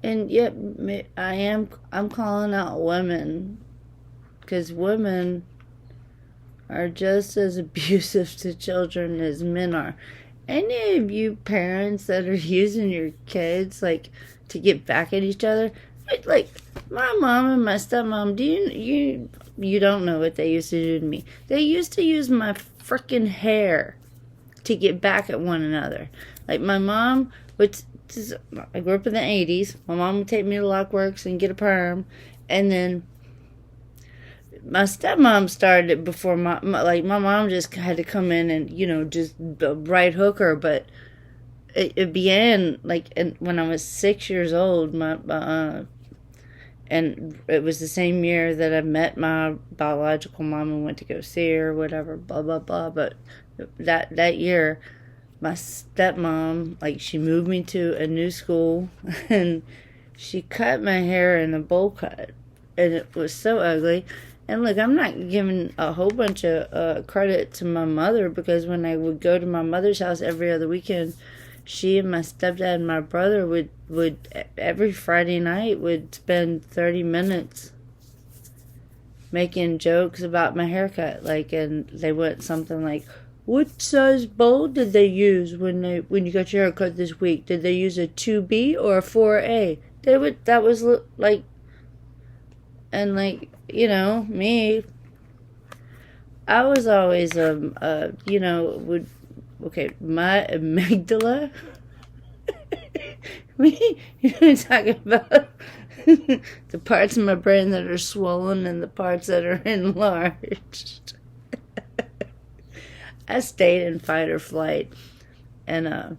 And yet, I'm calling out women, because women are just as abusive to children as men are. Any of you parents that are using your kids, like, to get back at each other, like, my mom and my stepmom, you don't know what they used to do to me. They used to use my freaking hair to get back at one another. Like, my mom would, I grew up in the 80s. My mom would take me to Lockworks and get a perm, and then my stepmom started it before my mom just had to come in and, just right hook her. But it began like when I was 6 years old. And it was the same year that I met my biological mom and went to go see her, whatever, blah blah blah. But that year, my stepmom, like, she moved me to a new school and she cut my hair in a bowl cut, and it was so ugly. And look, I'm not giving a whole bunch of credit to my mother, because when I would go to my mother's house every other weekend, she and my stepdad and my brother would every Friday night would spend 30 minutes making jokes about my haircut. Like, and they went something like, "What size bowl did they use when you got your haircut this week? Did they use a 2B or a 4A?" That was like, and like, me, I was always, my amygdala, you're talking about the parts of my brain that are swollen and the parts that are enlarged. I stayed in fight or flight, and,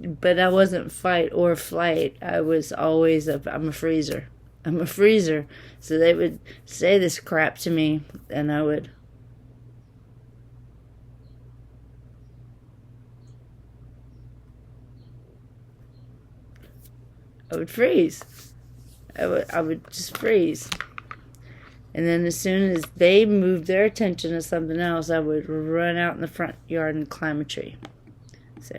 but I wasn't fight or flight. I was always I'm a freezer. I'm a freezer. So they would say this crap to me, and I would freeze. I would just freeze. And then as soon as they moved their attention to something else, I would run out in the front yard and climb a tree. So